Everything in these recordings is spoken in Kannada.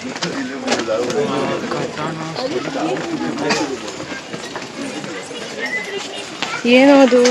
ಏನೋ ಅದು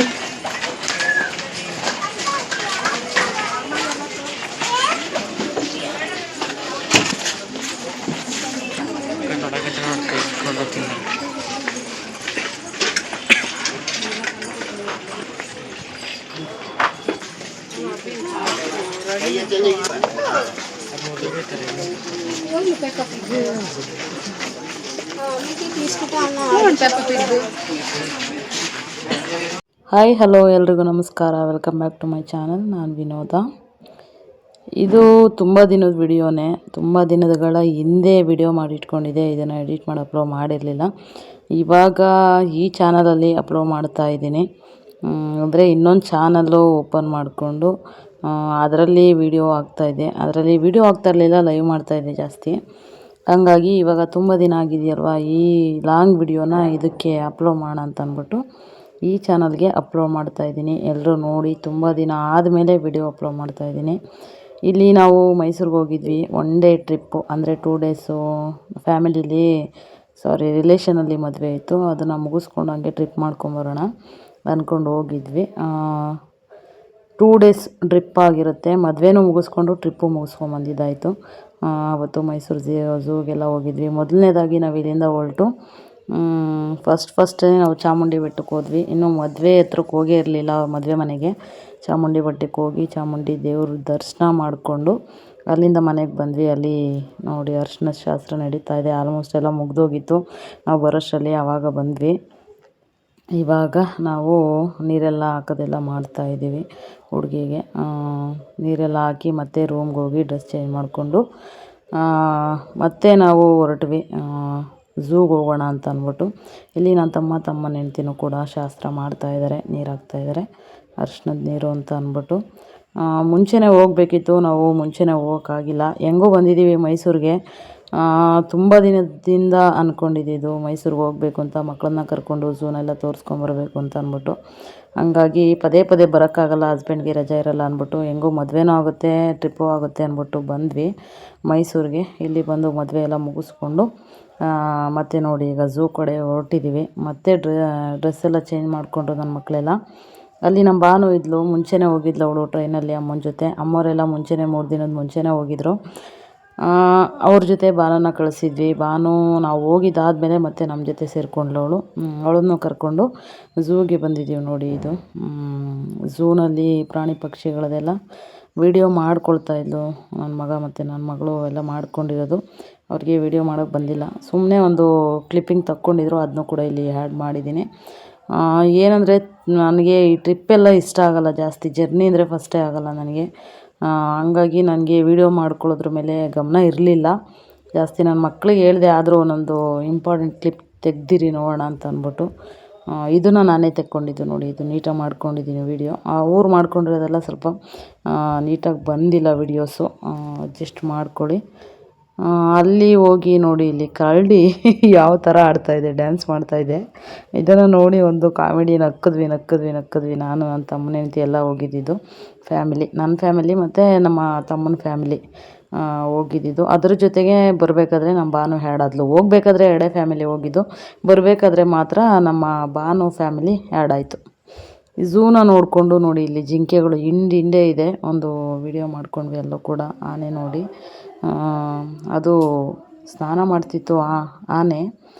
ಹಾಯ್ ಹಲೋ ಎಲ್ರಿಗೂ ನಮಸ್ಕಾರ. Welcome back to my channel. ನಾನು ವಿನೋದ. ಇದು ತುಂಬ ದಿನದ ವಿಡಿಯೋನೇ, ತುಂಬ ದಿನಗಳ ಹಿಂದೆ ವಿಡಿಯೋ ಮಾಡಿಟ್ಕೊಂಡಿದ್ದೆ. ಇದನ್ನು ಎಡಿಟ್ ಮಾಡಿ ಅಪ್ಲೋಡ್ ಮಾಡಿರಲಿಲ್ಲ. ಇವಾಗ ಈ ಚಾನಲಲ್ಲಿ ಅಪ್ಲೋಡ್ ಮಾಡ್ತಾ ಇದ್ದೀನಿ. ಅಂದರೆ ಇನ್ನೊಂದು ಚಾನಲ್ಲು ಓಪನ್ ಮಾಡಿಕೊಂಡು ಅದರಲ್ಲಿ ವಿಡಿಯೋ ಆಗ್ತಾಯಿದೆ. ಅದರಲ್ಲಿ ವಿಡಿಯೋ ಆಗ್ತಾ ಇರಲಿಲ್ಲ, ಲೈವ್ ಮಾಡ್ತಾಯಿದ್ದೆ ಜಾಸ್ತಿ. ಹಾಗಾಗಿ ಇವಾಗ ತುಂಬ ದಿನ ಆಗಿದೆಯಲ್ವ, ಈ ಲಾಂಗ್ ವಿಡಿಯೋನ ಇದಕ್ಕೆ ಅಪ್ಲೋಡ್ ಮಾಡೋಣ ಅಂತ ಅಂದ್ಬಿಟ್ಟು ಈ ಚಾನಲ್ಗೆ ಅಪ್ಲೋಡ್ ಮಾಡ್ತಾಯಿದ್ದೀನಿ. ಎಲ್ಲರೂ ನೋಡಿ, ತುಂಬ ದಿನ ಆದಮೇಲೆ ವಿಡಿಯೋ ಅಪ್ಲೋಡ್ ಮಾಡ್ತಾಯಿದ್ದೀನಿ. ಇಲ್ಲಿ ನಾವು ಮೈಸೂರಿಗೆ ಹೋಗಿದ್ವಿ, 1 ಡೇ ಟ್ರಿಪ್ಪು. ಅಂದರೆ 2 ಡೇಸು ರಿಲೇಷನಲ್ಲಿ ಮದುವೆ ಇತ್ತು. ಅದನ್ನು ಮುಗಿಸ್ಕೊಂಡು ಹಂಗೆ ಟ್ರಿಪ್ ಮಾಡ್ಕೊಂಬರೋಣ ಅಂದ್ಕೊಂಡು ಹೋಗಿದ್ವಿ. 2 ಡೇಸ್ ಟ್ರಿಪ್ ಆಗಿರುತ್ತೆ. ಮದುವೆನೂ ಮುಗಿಸ್ಕೊಂಡು ಟ್ರಿಪ್ಪು ಮುಗಿಸ್ಕೊಂಬಂದಿದ್ದಾಯಿತು. ಅವತ್ತು ಮೈಸೂರು ಝೂಗೆಲ್ಲ ಹೋಗಿದ್ವಿ. ಮೊದಲನೇದಾಗಿ ನಾವು ಇಲ್ಲಿಂದ ಹೊರಟು ಫಸ್ಟೇ ನಾವು ಚಾಮುಂಡಿ ಬೆಟ್ಟಕ್ಕೆ ಹೋದ್ವಿ. ಇನ್ನೂ ಮದುವೆ ಹತ್ರಕ್ಕೆ ಹೋಗೇ ಇರಲಿಲ್ಲ, ಮದುವೆ ಮನೆಗೆ. ಚಾಮುಂಡಿ ಬೆಟ್ಟಕ್ಕೆ ಹೋಗಿ ಚಾಮುಂಡಿ ದೇವ್ರ ದರ್ಶನ ಮಾಡಿಕೊಂಡು ಅಲ್ಲಿಂದ ಮನೆಗೆ ಬಂದ್ವಿ. ಅಲ್ಲಿ ನೋಡಿ ಅರಿಶಿನ ಶಾಸ್ತ್ರ ನಡೀತಾ ಇದೆ. ಆಲ್ಮೋಸ್ಟ್ ಎಲ್ಲ ಮುಗ್ದೋಗಿತ್ತು ನಾವು ಬರೋಷ್ಟರಲ್ಲಿ. ಆವಾಗ ಬಂದ್ವಿ. ಇವಾಗ ನಾವು ನೀರೆಲ್ಲ ಹಾಕೋದೆಲ್ಲ ಮಾಡ್ತಾಯಿದ್ದೀವಿ. ಹುಡುಗಿಗೆ ನೀರೆಲ್ಲ ಹಾಕಿ ಮತ್ತೆ ರೂಮ್ಗೆ ಹೋಗಿ ಡ್ರೆಸ್ ಚೇಂಜ್ ಮಾಡಿಕೊಂಡು ಮತ್ತೆ ನಾವು ಹೊರಟ್ವಿ ಝೂಗೆ ಹೋಗೋಣ ಅಂತ ಅಂದ್ಬಿಟ್ಟು. ಇಲ್ಲಿ ನನ್ನ ತಮ್ಮನ ಹೆಂಡ್ತಿನೂ ಕೂಡ ಶಾಸ್ತ್ರ ಮಾಡ್ತಾಯಿದ್ದಾರೆ, ನೀರು ಹಾಕ್ತಾಯಿದ್ದಾರೆ, ಅರಿಶಿನದ ನೀರು ಅಂತ ಅಂದ್ಬಿಟ್ಟು. ಮುಂಚೆನೇ ಹೋಗಬೇಕಿತ್ತು, ನಾವು ಮುಂಚೆನೇ ಹೋಗೋಕ್ಕಾಗಿಲ್ಲ. ಹೆಂಗೋ ಬಂದಿದ್ದೀವಿ ಮೈಸೂರಿಗೆ. ತುಂಬ ದಿನದಿಂದ ಅಂದ್ಕೊಂಡಿದ್ದು ಮೈಸೂರಿಗೆ ಹೋಗಬೇಕು ಅಂತ, ಮಕ್ಕಳನ್ನ ಕರ್ಕೊಂಡು ಝೂನೆಲ್ಲ ತೋರಿಸ್ಕೊಂಬರ್ಬೇಕು ಅಂತ ಅಂದ್ಬಿಟ್ಟು. ಹಂಗಾಗಿ ಪದೇ ಪದೇ ಬರೋಕ್ಕಾಗಲ್ಲ, ಹಸ್ಬೆಂಡ್ಗೆ ರಜೆ ಇರೋಲ್ಲ ಅಂದ್ಬಿಟ್ಟು. ಹೆಂಗೋ ಮದುವೆನೂ ಆಗುತ್ತೆ, ಟ್ರಿಪ್ಪು ಆಗುತ್ತೆ ಅಂದ್ಬಿಟ್ಟು ಬಂದ್ವಿ ಮೈಸೂರಿಗೆ. ಇಲ್ಲಿ ಬಂದು ಮದುವೆ ಎಲ್ಲ ಮುಗಿಸ್ಕೊಂಡು ಮತ್ತೆ ನೋಡಿ ಈಗ ಝೂ ಕಡೆ ಹೊರಟಿದ್ದೀವಿ. ಮತ್ತೆ ಡ್ರೆಸ್ ಎಲ್ಲ ಚೇಂಜ್ ಮಾಡಿಕೊಂಡು ನನ್ನ ಮಕ್ಕಳೆಲ್ಲ. ಅಲ್ಲಿ ನಮ್ಮ ಭಾನು ಇದ್ಲು, ಮುಂಚೆನೇ ಹೋಗಿದ್ಲು ಅವಳು ಟ್ರೈನಲ್ಲಿ ಅಮ್ಮನ ಜೊತೆ. ಅಮ್ಮವರೆಲ್ಲ ಮುಂಚೆನೇ 3 ದಿನದ ಮುಂಚೆನೇ ಹೋಗಿದ್ರು. ಅವ್ರ ಜೊತೆ ಭಾನುನ ಕಳಿಸಿದ್ವಿ. ಭಾನು ನಾವು ಹೋಗಿದ್ದಾದಮೇಲೆ ಮತ್ತೆ ನಮ್ಮ ಜೊತೆ ಸೇರಿಕೊಂಡ್ಳು ಅವಳು. ಅವಳನ್ನು ಕರ್ಕೊಂಡು ಝೂಗೆ ಬಂದಿದ್ದೀವಿ. ನೋಡಿ ಇದು ಝೂನಲ್ಲಿ ಪ್ರಾಣಿ ಪಕ್ಷಿಗಳದೆಲ್ಲ ವಿಡಿಯೋ ಮಾಡ್ಕೊಳ್ತಾಯಿದ್ಲು ನನ್ನ ಮಗ ಮತ್ತು ನನ್ನ ಮಗಳು ಎಲ್ಲ ಮಾಡ್ಕೊಂಡಿರೋದು. ಅವ್ರಿಗೆ ವಿಡಿಯೋ ಮಾಡೋಕ್ಕೆ ಬಂದಿಲ್ಲ, ಸುಮ್ಮನೆ ಒಂದು ಕ್ಲಿಪ್ಪಿಂಗ್ ತಕ್ಕೊಂಡಿದ್ರು, ಅದನ್ನೂ ಕೂಡ ಇಲ್ಲಿ ಆ್ಯಡ್ ಮಾಡಿದ್ದೀನಿ. ಏನಂದರೆ ನನಗೆ ಈ ಟ್ರಿಪ್ಪೆಲ್ಲ ಇಷ್ಟ ಆಗೋಲ್ಲ ಜಾಸ್ತಿ. ಜರ್ನಿ ಅಂದರೆ ಫಸ್ಟೇ ಆಗೋಲ್ಲ ನನಗೆ. ಹಂಗಾಗಿ ನನಗೆ ವಿಡಿಯೋ ಮಾಡ್ಕೊಳ್ಳೋದ್ರ ಮೇಲೆ ಗಮನ ಇರಲಿಲ್ಲ ಜಾಸ್ತಿ. ನನ್ನ ಮಕ್ಕಳಿಗೆ ಹೇಳಿದೆ, ಆದರೂ ಒಂದೊಂದು ಇಂಪಾರ್ಟೆಂಟ್ ಕ್ಲಿಪ್ ತೆಗ್ದಿರಿ ನೋಡೋಣ ಅಂತ ಅಂದ್ಬಿಟ್ಟು. ಇದನ್ನು ನಾನೇ ತೆಕ್ಕೊಂಡಿದ್ದು ನೋಡಿ. ಇದು ನೀಟಾಗಿ ಮಾಡ್ಕೊಂಡಿದ್ದೀನಿ ವಿಡಿಯೋ. ಊರು ಮಾಡ್ಕೊಂಡಿರೋದೆಲ್ಲ ಸ್ವಲ್ಪ ನೀಟಾಗಿ ಬಂದಿಲ್ಲ ವಿಡಿಯೋಸು, ಅಡ್ಜಸ್ಟ್ ಮಾಡ್ಕೊಳ್ಳಿ. ಅಲ್ಲಿ ಹೋಗಿ ನೋಡಿ, ಇಲ್ಲಿ ಕರಡಿ ಯಾವ ಥರ ಆಡ್ತಾಯಿದೆ, ಡ್ಯಾನ್ಸ್ ಮಾಡ್ತಾಯಿದೆ. ಇದನ್ನು ನೋಡಿ ಒಂದು ಕಾಮಿಡಿ ನಕ್ಕಿದ್ವಿ. ನಾನು ನನ್ನ ತಮ್ಮನ ಹೆಂಡ್ತಿ ಎಲ್ಲ ಹೋಗಿದ್ದಿದ್ದು ಫ್ಯಾಮಿಲಿ, ನನ್ನ ಫ್ಯಾಮಿಲಿ ಮತ್ತು ನಮ್ಮ ತಮ್ಮನ ಫ್ಯಾಮಿಲಿ ಹೋಗಿದ್ದಿದ್ದು. ಅದ್ರ ಜೊತೆಗೆ ಬರಬೇಕಾದ್ರೆ ನಮ್ಮ ಭಾನು ಆ್ಯಡ್ ಆದ್ಲು. ಹೋಗ್ಬೇಕಾದ್ರೆ ಎರಡೇ ಫ್ಯಾಮಿಲಿ ಹೋಗಿದ್ದು, ಬರಬೇಕಾದ್ರೆ ಮಾತ್ರ ನಮ್ಮ ಭಾನು ಫ್ಯಾಮಿಲಿ ಆ್ಯಡ್ ಆಯಿತು. ಈ ಝೂನ ನೋಡಿಕೊಂಡು ನೋಡಿ, ಇಲ್ಲಿ ಜಿಂಕೆಗಳು ಹಿಂಡೆ ಇದೆ. ಒಂದು ವಿಡಿಯೋ ಮಾಡ್ಕೊಂಡ್ವಿ ಎಲ್ಲೂ ಕೂಡ. ಆನೆ ನೋಡಿ, ಅದು ಸ್ನಾನ ಮಾಡ್ತಿತ್ತು ಆನೆ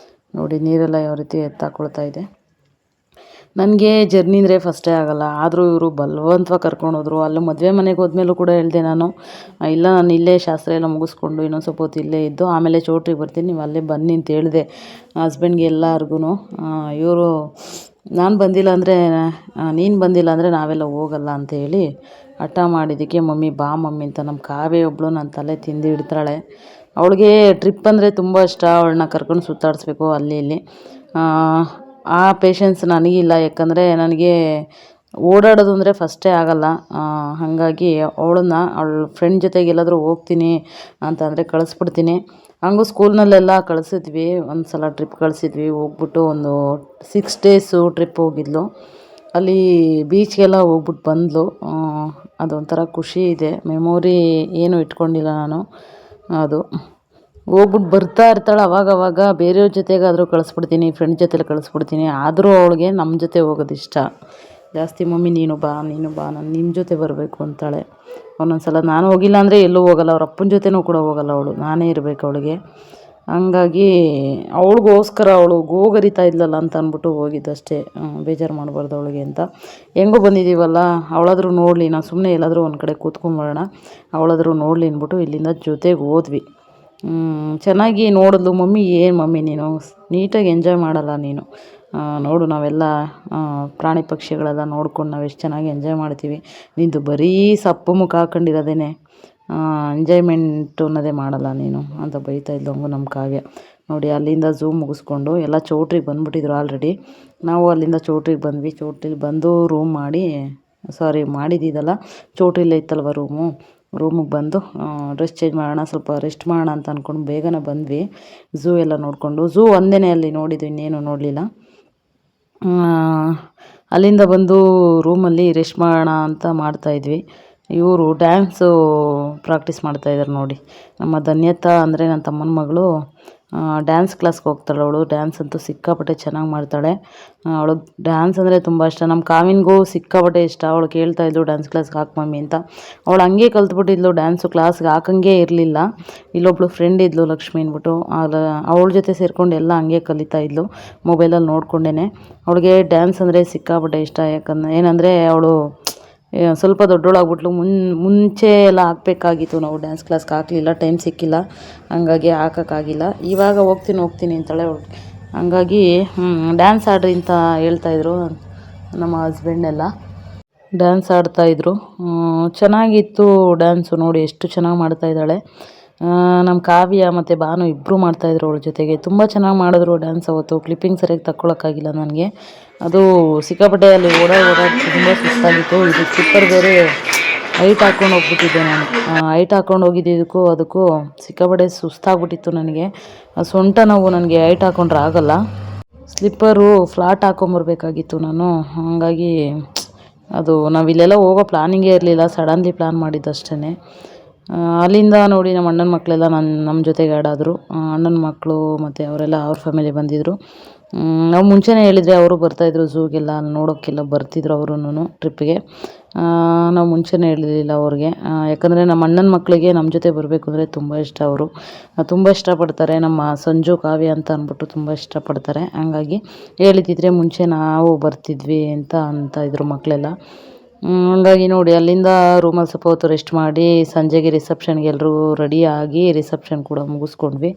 ನೋಡಿ. ನೀರೆಲ್ಲ ಯಾವ ರೀತಿ ಎತ್ತಾಕೊಳ್ತಾ ಇದೆ. ನನಗೆ ಜರ್ನಿ ಅಂದರೆ ಫಸ್ಟೇ ಆಗೋಲ್ಲ, ಆದರೂ ಇವರು ಬಲವಂತವಾಗಿ ಕರ್ಕೊಂಡೋದ್ರು. ಅಲ್ಲಿ ಮದುವೆ ಮನೆಗೆ ಹೋದ್ಮೇಲೂ ಕೂಡ ಹೇಳಿದೆ ನಾನು, ಇಲ್ಲ ನಾನು ಇಲ್ಲೇ ಶಾಸ್ತ್ರ ಎಲ್ಲ ಮುಗಿಸ್ಕೊಂಡು ಇನ್ನೊಂದು ಸ್ವಲ್ಪ ಹೊತ್ತು ಇಲ್ಲೇ ಇದ್ದು ಆಮೇಲೆ ಚೌಟ್ರಿಗೆ ಬರ್ತೀನಿ, ನೀವು ಅಲ್ಲೇ ಬನ್ನಿ ಅಂತ ಹೇಳಿದೆ ಹಸ್ಬೆಂಡ್ಗೆ ಎಲ್ಲರಿಗೂ. ಇವರು ನೀನು ಬಂದಿಲ್ಲ ಅಂದರೆ ನಾವೆಲ್ಲ ಹೋಗಲ್ಲ ಅಂತ ಹೇಳಿ ಹಠ ಮಾಡಿದ್ದಕ್ಕೆ, ಮಮ್ಮಿ ಬಾ ಮಮ್ಮಿ ಅಂತ ನಮ್ಮ ಕಾವೇ ಒಬ್ಬಳು ನನ್ನ ತಲೆ ತಿಂದು ಇಡ್ತಾಳೆ. ಅವಳಿಗೆ ಟ್ರಿಪ್ ಅಂದರೆ ತುಂಬ ಇಷ್ಟ. ಅವಳನ್ನ ಕರ್ಕೊಂಡು ಸುತ್ತಾಡಿಸ್ಬೇಕು ಅಲ್ಲಿ ಇಲ್ಲಿ. ಆ ಪೇಷನ್ಸ್ ನನಗಿಲ್ಲ, ಯಾಕಂದರೆ ನನಗೆ ಓಡಾಡೋದು ಅಂದರೆ ಫಸ್ಟೇ ಆಗೋಲ್ಲ. ಹಾಗಾಗಿ ಅವಳನ್ನ ಅವಳ ಫ್ರೆಂಡ್ ಜೊತೆಗೆ ಎಲ್ಲಾದರೂ ಹೋಗ್ತೀನಿ ಅಂತಂದರೆ ಕಳಿಸ್ಬಿಡ್ತೀನಿ. ಹಂಗೂ ಸ್ಕೂಲ್ನಲ್ಲೆಲ್ಲ ಕಳಿಸಿದ್ವಿ, ಒಂದು ಸಲ ಟ್ರಿಪ್ ಕಳಿಸಿದ್ವಿ. ಹೋಗ್ಬಿಟ್ಟು ಒಂದು 6 ಡೇಸು ಟ್ರಿಪ್ ಹೋಗಿದ್ಲು. ಅಲ್ಲಿ ಬೀಚ್ಗೆಲ್ಲ ಹೋಗ್ಬಿಟ್ಟು ಬಂದಳು. ಅದೊಂಥರ ಖುಷಿ ಇದೆ. ಮೆಮೊರಿ ಏನು ಇಟ್ಕೊಂಡಿಲ್ಲ ನಾನು. ಅದು ಹೋಗ್ಬಿಟ್ಟು ಬರ್ತಾ ಇರ್ತಾಳೆ. ಅವಾಗವಾಗ ಬೇರೆಯವ್ರ ಜೊತೆಗಾದರೂ ಕಳಿಸ್ಬಿಡ್ತೀನಿ, ಫ್ರೆಂಡ್ ಜೊತೆಲಿ ಕಳಿಸ್ಬಿಡ್ತೀನಿ. ಆದರೂ ಅವಳಿಗೆ ನಮ್ಮ ಜೊತೆ ಹೋಗೋದು ಇಷ್ಟ ಜಾಸ್ತಿ. ಮಮ್ಮಿ ನೀನು ಬಾ ನಾನು ನಿಮ್ಮ ಜೊತೆ ಬರಬೇಕು ಅಂತಾಳೆ. ಒಂದೊಂದು ಸಲ ನಾನು ಹೋಗಿಲ್ಲ ಅಂದರೆ ಎಲ್ಲೂ ಹೋಗಲ್ಲ, ಅವ್ರ ಅಪ್ಪನ ಜೊತೆನೂ ಕೂಡ ಹೋಗಲ್ಲ ಅವಳು, ನಾನೇ ಇರಬೇಕು ಅವಳಿಗೆ. ಹಂಗಾಗಿ ಅವಳಿಗೋಸ್ಕರ ಅವಳು ಗೋಗರಿತಾ ಇದ್ಲಲ್ಲ ಅಂತ ಅಂದ್ಬಿಟ್ಟು ಹೋಗಿದ್ದಷ್ಟೇ. ಬೇಜಾರು ಮಾಡಬಾರ್ದು ಅವಳಿಗೆ ಅಂತ. ಹೆಂಗೂ ಬಂದಿದ್ದೀವಲ್ಲ, ಅವಳಾದ್ರೂ ನೋಡಲಿ, ನಾವು ಸುಮ್ಮನೆ ಎಲ್ಲಾದರೂ ಒಂದು ಕಡೆ ಕೂತ್ಕೊಂಬರೋಣ, ಅವಳಾದ್ರೂ ನೋಡಲಿ ಅಂದ್ಬಿಟ್ಟು ಇಲ್ಲಿಂದ ಜೊತೆಗೆ ಹೋದ್ವಿ. ಚೆನ್ನಾಗಿ ನೋಡಿದ್ಲು. ಮಮ್ಮಿ ಏನು ಮಮ್ಮಿ ನೀನು ನೀಟಾಗಿ ಎಂಜಾಯ್ ಮಾಡಲ್ಲ ನೀನು, ನೋಡು ನಾವೆಲ್ಲ ಪ್ರಾಣಿ ಪಕ್ಷಿಗಳೆಲ್ಲ ನೋಡ್ಕೊಂಡು ನಾವು ಎಷ್ಟು ಚೆನ್ನಾಗಿ ಎಂಜಾಯ್ ಮಾಡ್ತೀವಿ, ನಿಂದು ಬರೀ ಸಪ್ಪು ಮುಖ ಹಾಕೊಂಡಿರೋದೇನೆ, ಎಂಜಾಯ್ಮೆಂಟು ಅನ್ನೋದೇ ಮಾಡಲ್ಲ ನೀನು ಅಂತ ಬೈತಾ ಇದ್ಲು ಹಂಗೂ ನಮ್ಮ ಕಾವ್ಯ. ನೋಡಿ ಅಲ್ಲಿಂದ ಝೂ ಮುಗಿಸ್ಕೊಂಡು ಎಲ್ಲ ಚೌಟ್ರಿಗೆ ಬಂದುಬಿಟ್ಟಿದ್ರು ಆಲ್ರೆಡಿ. ನಾವು ಅಲ್ಲಿಂದ ಚೌಟ್ರಿಗೆ ಬಂದ್ವಿ. ಚೌಟ್ರಿಗೆ ಬಂದು ರೂಮ್ ಮಾಡಿದ್ದಿದ್ದಲ್ಲ, ಚೌಟ್ರಿಲ್ಲೇ ಇತ್ತಲ್ವ ರೂಮಿಗೆ ಬಂದು ಡ್ರೆಸ್ ಚೇಂಜ್ ಮಾಡೋಣ, ಸ್ವಲ್ಪ ರೆಸ್ಟ್ ಮಾಡೋಣ ಅಂತ ಅಂದ್ಕೊಂಡು ಬೇಗನೆ ಬಂದ್ವಿ. ಝೂ ಎಲ್ಲ ನೋಡಿಕೊಂಡು, ಝೂ ಒಂದೇ ಅಲ್ಲಿ ನೋಡಿದ್ವಿ, ಇನ್ನೇನು ನೋಡಲಿಲ್ಲ. ಅಲ್ಲಿಂದ ಬಂದು ರೂಮಲ್ಲಿ ರೆಸ್ಟ್ ಮಾಡೋಣ ಅಂತ ಮಾಡ್ತಾಯಿದ್ವಿ. ಇವರು ಡ್ಯಾನ್ಸು ಪ್ರಾಕ್ಟೀಸ್ ಮಾಡ್ತಾಯಿದ್ದಾರೆ ನೋಡಿ. ನಮ್ಮ ಧನ್ಯತಾ ಅಂದರೆ ನನ್ನ ತಮ್ಮನ ಮಗಳು ಡ್ಯಾನ್ಸ್ ಕ್ಲಾಸ್ಗೆ ಹೋಗ್ತಾಳೆ ಅವಳು. ಡ್ಯಾನ್ಸ್ ಅಂತೂ ಸಿಕ್ಕಾಪಟ್ಟೆ ಚೆನ್ನಾಗಿ ಮಾಡ್ತಾಳೆ. ಅವಳು ಡ್ಯಾನ್ಸ್ ಅಂದರೆ ತುಂಬ ಇಷ್ಟ. ನಮ್ಮ ಕಾವಿನಿಗೂ ಸಿಕ್ಕಾಪಟ್ಟೆ ಇಷ್ಟ. ಅವಳು ಕೇಳ್ತಾ ಇದ್ಲು ಡ್ಯಾನ್ಸ್ ಕ್ಲಾಸ್ಗೆ ಹಾಕಿ ಮಮ್ಮಿ ಅಂತ. ಅವಳು ಹಂಗೆ ಕಲ್ತ್ಬಿಟ್ಟಿದ್ಲು, ಡ್ಯಾನ್ಸು ಕ್ಲಾಸ್ಗೆ ಹಾಕಂಗೆ ಇರಲಿಲ್ಲ. ಇಲ್ಲೊಬ್ಳು ಫ್ರೆಂಡ್ ಇದ್ಲು ಲಕ್ಷ್ಮಿ ಅಂದ್ಬಿಟ್ಟು, ಅವಳ ಜೊತೆ ಸೇರಿಕೊಂಡು ಎಲ್ಲ ಹಂಗೆ ಕಲಿತಾ ಇದ್ಲು ಮೊಬೈಲಲ್ಲಿ ನೋಡ್ಕೊಂಡೇ. ಅವಳಿಗೆ ಡ್ಯಾನ್ಸ್ ಅಂದರೆ ಸಿಕ್ಕಾಪಟ್ಟೆ ಇಷ್ಟ. ಏನಂದರೆ ಅವಳು ಸ್ವಲ್ಪ ದೊಡ್ಡೋಳಾಗ್ಬಿಟ್ಲು. ಮುಂಚೆ ಎಲ್ಲ ಹಾಕಬೇಕಾಗಿತ್ತು, ನಾವು ಡ್ಯಾನ್ಸ್ ಕ್ಲಾಸ್ಗೆ ಹಾಕಲಿಲ್ಲ, ಟೈಮ್ ಸಿಕ್ಕಿಲ್ಲ, ಹಂಗಾಗಿ ಹಾಕೋಕ್ಕಾಗಿಲ್ಲ. ಇವಾಗ ಹೋಗ್ತೀನಿ ಅಂತಾಳೆ ಅವಳು. ಹಂಗಾಗಿ ಡ್ಯಾನ್ಸ್ ಆಡ್ರಿ ಅಂತ ಹೇಳ್ತಾಯಿದ್ರು ನಮ್ಮ ಹಸ್ಬೆಂಡೆಲ್ಲ. ಡ್ಯಾನ್ಸ್ ಆಡ್ತಾಯಿದ್ರು, ಚೆನ್ನಾಗಿತ್ತು ಡ್ಯಾನ್ಸು. ನೋಡಿ ಎಷ್ಟು ಚೆನ್ನಾಗಿ ಮಾಡ್ತಾಯಿದ್ದಾಳೆ. ನಮ್ಮ ಕಾವ್ಯ ಮತ್ತು ಭಾನು ಇಬ್ಬರು ಮಾಡ್ತಾಯಿದ್ರು ಅವಳ ಜೊತೆಗೆ. ತುಂಬ ಚೆನ್ನಾಗಿ ಮಾಡಿದ್ರು ಡ್ಯಾನ್ಸ್. ಅವತ್ತು ಕ್ಲಿಪ್ಪಿಂಗ್ ಸರಿಯಾಗಿ ತಕ್ಕೊಳಕ್ಕಾಗಿಲ್ಲ ನನಗೆ, ಅದು ಸಿಕ್ಕಾಪಟ್ಟೆ ಅಲ್ಲಿ ಓಡಾಡಿ ತುಂಬ ಸುಸ್ತಾಗಿತ್ತು. ಇದು ಸ್ಲಿಪ್ಪರ್ ಬೇರೆ ಹೈಟ್ ಹಾಕ್ಕೊಂಡು ಹೋಗ್ಬಿಟ್ಟಿದ್ದೆ ನಾನು. ಹೈಟ್ ಹಾಕ್ಕೊಂಡು ಹೋಗಿದ್ದಕ್ಕೂ ಅದಕ್ಕೂ ಸಿಕ್ಕಾಪಟ್ಟೆ ಸುಸ್ತಾಗ್ಬಿಟ್ಟಿತ್ತು ನನಗೆ. ಸೊಂಟ ನೋವು ನನಗೆ ಹೈಟ್ ಹಾಕ್ಕೊಂಡ್ರೆ ಆಗಲ್ಲ. ಸ್ಲಿಪ್ಪರು ಫ್ಲಾಟ್ ಹಾಕ್ಕೊಂಬರ್ಬೇಕಾಗಿತ್ತು ನಾನು. ಹಾಗಾಗಿ ಅದು ನಾವಿಲ್ಲೆಲ್ಲ ಹೋಗೋ ಪ್ಲಾನಿಂಗೇ ಇರಲಿಲ್ಲ, ಸಡನ್ಲಿ ಪ್ಲ್ಯಾನ್ ಮಾಡಿದ್ದಷ್ಟೇ. ಅಲ್ಲಿಂದ ನೋಡಿ ನಮ್ಮ ಅಣ್ಣನ ಮಕ್ಕಳೆಲ್ಲ ನಮ್ಮ ಜೊತೆಗೆ ಆಡಾದರು. ಅಣ್ಣನ ಮಕ್ಕಳು ಮತ್ತು ಅವರೆಲ್ಲ ಅವ್ರ ಫ್ಯಾಮಿಲಿ ಬಂದಿದ್ದರು. ನಾವು ಮುಂಚೆನೇ ಹೇಳಿದರೆ ಅವರು ಬರ್ತಾಯಿದ್ರು ಝೂಗೆಲ್ಲ ನೋಡೋಕ್ಕೆಲ್ಲ ಬರ್ತಿದ್ರು ಅವರೂ ಟ್ರಿಪ್ಪಿಗೆ. ನಾವು ಮುಂಚೆನೇ ಹೇಳಿರಲಿಲ್ಲ ಅವ್ರಿಗೆ, ಯಾಕಂದರೆ ನಮ್ಮ ಅಣ್ಣನ ಮಕ್ಕಳಿಗೆ ನಮ್ಮ ಜೊತೆ ಬರಬೇಕು ಅಂದರೆ ತುಂಬ ಇಷ್ಟ. ಅವರು ತುಂಬ ಇಷ್ಟಪಡ್ತಾರೆ. ನಮ್ಮ ಸಂಜು ಕಾವ್ಯ ಅಂತ ಅಂದ್ಬಿಟ್ಟು ತುಂಬ ಇಷ್ಟಪಡ್ತಾರೆ. ಹಂಗಾಗಿ ಹೇಳಿದ್ದಿದ್ರೆ ಮುಂಚೆ ನಾವು ಬರ್ತಿದ್ವಿ ಅಂತ ಇದ್ರು ಮಕ್ಕಳೆಲ್ಲ. ಹಂಗಾಗಿ ನೋಡಿ ಅಲ್ಲಿಂದ ರೂಮಲ್ಲಿ ಸ್ವಲ್ಪ ಹೊತ್ತು ರೆಸ್ಟ್ ಮಾಡಿ ಸಂಜೆಗೆ ರಿಸೆಪ್ಷನ್ಗೆ ಎಲ್ಲರೂ ರೆಡಿಯಾಗಿ ರಿಸೆಪ್ಷನ್ ಕೂಡ ಮುಗಿಸ್ಕೊಂಡ್ವಿ.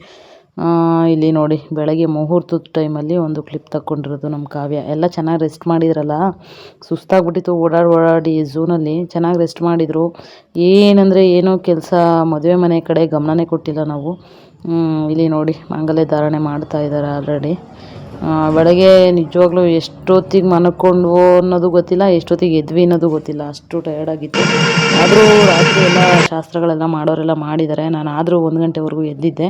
ಇಲ್ಲಿ ನೋಡಿ ಬೆಳಗ್ಗೆ ಮುಹೂರ್ತದ ಟೈಮಲ್ಲಿ ಒಂದು ಕ್ಲಿಪ್ ತಗೊಂಡಿರೋದು ನಮ್ಮ ಕಾವ್ಯ. ಎಲ್ಲ ಚೆನ್ನಾಗಿ ರೆಸ್ಟ್ ಮಾಡಿದ್ರಲ್ಲ, ಸುಸ್ತಾಗ್ಬಿಟ್ಟಿತ್ತು ಓಡಾಡಿ ಝೂನಲ್ಲಿ. ಚೆನ್ನಾಗಿ ರೆಸ್ಟ್ ಮಾಡಿದರು. ಏನಂದರೆ ಏನೋ ಕೆಲಸ ಮದುವೆ ಮನೆ ಕಡೆ ಗಮನನೇ ಕೊಟ್ಟಿಲ್ಲ ನಾವು. ಇಲ್ಲಿ ನೋಡಿ ಮಾಂಗಲ್ಯ ಧಾರಣೆ ಮಾಡ್ತಾಯಿದ್ದಾರೆ ಆಲ್ರೆಡಿ. ಬೆಳಗ್ಗೆ ನಿಜವಾಗ್ಲೂ ಎಷ್ಟೊತ್ತಿಗೆ ಮಲ್ಕೊಂಡ್ವೋ ಅನ್ನೋದು ಗೊತ್ತಿಲ್ಲ, ಎಷ್ಟೊತ್ತಿಗೆ ಎದ್ವಿ ಅನ್ನೋದು ಗೊತ್ತಿಲ್ಲ, ಅಷ್ಟು ಟಯರ್ಡಾಗಿತ್ತು. ಆದರೂ ರಾತ್ರಿ ಎಲ್ಲ ಶಾಸ್ತ್ರಗಳೆಲ್ಲ ಮಾಡೋರೆಲ್ಲ ಮಾಡಿದ್ದಾರೆ. ನಾನು ಆದರೂ 1 ಗಂಟೆವರೆಗೂ ಎದ್ದಿದ್ದೆ.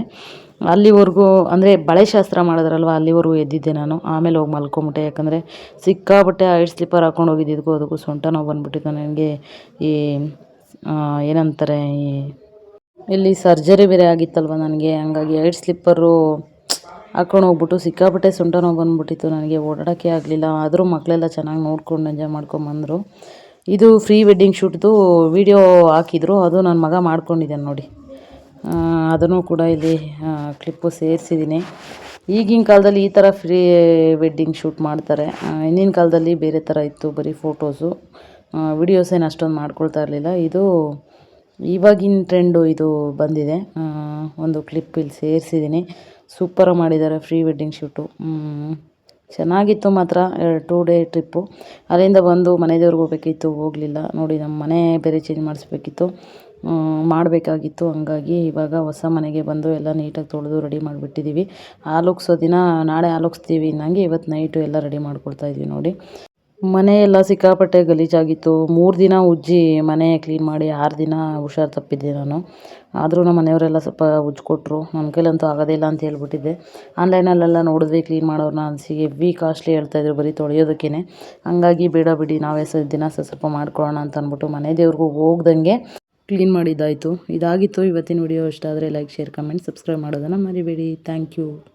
ಅಲ್ಲಿವರೆಗೂ ಅಂದರೆ ಬಳೆ ಶಾಸ್ತ್ರ ಮಾಡಿದ್ರಲ್ವ, ಅಲ್ಲಿವರೆಗೂ ಎದ್ದಿದ್ದೆ ನಾನು. ಆಮೇಲೆ ಹೋಗಿ ಮಲ್ಕೊಂಬಿಟ್ಟೆ, ಯಾಕಂದರೆ ಸಿಕ್ಕಾಪಟ್ಟೆ ಹೈಟ್ ಸ್ಲಿಪ್ಪರ್ ಹಾಕ್ಕೊಂಡು ಹೋಗಿದ್ದಿದ್ದಕ್ಕೂ ಅದಕ್ಕೂ ಸೊಂಟ ನೋವು ಬಂದುಬಿಟ್ಟಿತ್ತು ನನಗೆ. ಈ ಏನಂತಾರೆ, ಇಲ್ಲಿ ಸರ್ಜರಿ ಬೇರೆ ಆಗಿತ್ತಲ್ವ ನನಗೆ, ಹಂಗಾಗಿ ಹೈಟ್ ಸ್ಲಿಪ್ಪರು ಹಾಕ್ಕೊಂಡು ಹೋಗ್ಬಿಟ್ಟು ಸಿಕ್ಕಾಪಟ್ಟೆ ಸೊಂಟ ನೋವು ಬಂದುಬಿಟ್ಟಿತ್ತು ನನಗೆ. ಓಡಾಡೋಕ್ಕೆ ಆಗಲಿಲ್ಲ. ಆದರೂ ಮಕ್ಕಳೆಲ್ಲ ಚೆನ್ನಾಗಿ ನೋಡ್ಕೊಂಡು ಎಂಜಾಯ್ ಮಾಡ್ಕೊಂಬಂದರು. ಇದು ಫ್ರೀ ವೆಡ್ಡಿಂಗ್ ಶೂಟ್ದು ವಿಡಿಯೋ ಹಾಕಿದ್ರು, ಅದು ನನ್ನ ಮಗ ಮಾಡ್ಕೊಂಡಿದ್ದಾನೆ ನೋಡಿ. ಅದನ್ನು ಕೂಡ ಇಲ್ಲಿ ಕ್ಲಿಪ್ಪು ಸೇರಿಸಿದ್ದೀನಿ. ಈಗಿನ ಕಾಲದಲ್ಲಿ ಈ ಥರ ಫ್ರೀ ವೆಡ್ಡಿಂಗ್ ಶೂಟ್ ಮಾಡ್ತಾರೆ. ಹಿಂದಿನ ಕಾಲದಲ್ಲಿ ಬೇರೆ ಥರ ಇತ್ತು, ಬರೀ ಫೋಟೋಸು, ವಿಡಿಯೋಸೇನು ಅಷ್ಟೊಂದು ಮಾಡ್ಕೊಳ್ತಾ ಇರಲಿಲ್ಲ. ಇದು ಇವಾಗಿನ ಟ್ರೆಂಡು ಇದು ಬಂದಿದೆ. ಒಂದು ಕ್ಲಿಪ್ ಇಲ್ಲಿ ಸೇರಿಸಿದ್ದೀನಿ. ಸೂಪರಾಗಿ ಮಾಡಿದ್ದಾರೆ ಫ್ರೀ ವೆಡ್ಡಿಂಗ್ ಶೂಟು. ಚೆನ್ನಾಗಿತ್ತು ಮಾತ್ರ. 2 ಡೇ ಟ್ರಿಪ್ಪು. ಅಲ್ಲಿಂದ ಬಂದು ಮನೆ ದೇವ್ರಿಗೆ ಹೋಗ್ಬೇಕಿತ್ತು, ಹೋಗಲಿಲ್ಲ. ನೋಡಿ ನಮ್ಮ ಮನೆ ಬೇರೆ ಚೇಂಜ್ ಮಾಡಿಸ್ಬೇಕಿತ್ತು, ಮಾಡಬೇಕಾಗಿತ್ತು. ಹಂಗಾಗಿ ಇವಾಗ ಹೊಸ ಮನೆಗೆ ಬಂದು ಎಲ್ಲ ನೀಟಾಗಿ ತೊಳೆದು ರೆಡಿ ಮಾಡಿಬಿಟ್ಟಿದ್ದೀವಿ. ಹಾಲುಗ್ಸೋ ದಿನ ನಾಳೆ ಹಾಲುಗ್ಸ್ತೀವಿ ಅನ್ನಂಗೆ ಇವತ್ತು ನೈಟು ಎಲ್ಲ ರೆಡಿ ಮಾಡ್ಕೊಳ್ತಾಯಿದ್ವಿ ನೋಡಿ. ಮನೆ ಎಲ್ಲ ಸಿಕ್ಕಾಪಟ್ಟೆ ಗಲೀಜಾಗಿತ್ತು. 3 ದಿನ ಉಜ್ಜಿ ಮನೆ ಕ್ಲೀನ್ ಮಾಡಿ 6 ದಿನ ಹುಷಾರು ತಪ್ಪಿದ್ದೆ ನಾನು. ಆದರೂ ನಮ್ಮ ಮನೆಯವರೆಲ್ಲ ಸ್ವಲ್ಪ ಉಜ್ಜಿಕೊಟ್ರು. ನನ್ನ ಕೈಲಂತೂ ಆಗೋದಿಲ್ಲ ಅಂತ ಹೇಳ್ಬಿಟ್ಟಿದ್ದೆ. ಆನ್ಲೈನಲ್ಲೆಲ್ಲ ನೋಡಿದ್ವಿ ಕ್ಲೀನ್ ಮಾಡೋರನ್ನ, ಹೆವಿ ಕಾಸ್ಟ್ಲಿ ಹೇಳ್ತಾಯಿದ್ರು ಬರೀ ತೊಳೆಯೋದಕ್ಕೇ. ಹಂಗಾಗಿ ಬೇಡ ಬಿಡಿ ನಾವೇ ದಿನ ಸ್ವಲ್ಪ ಮಾಡ್ಕೊಳ್ಳೋಣ ಅಂತ ಅಂದ್ಬಿಟ್ಟು ಮನೆ ದೇವ್ರಿಗೂ ಹೋಗ್ದಂಗೆ ಕ್ಲೀನ್ ಮಾಡಿದ್ದಾಯಿತು. ಇದಾಗಿತ್ತು ಇವತ್ತಿನ ವಿಡಿಯೋ. ಇಷ್ಟ ಆದರೆ ಲೈಕ್, ಶೇರ್, ಕಮೆಂಟ್, ಸಬ್ಸ್ಕ್ರೈಬ್ ಮಾಡೋದನ್ನು ಮರಿಬೇಡಿ. Thank you.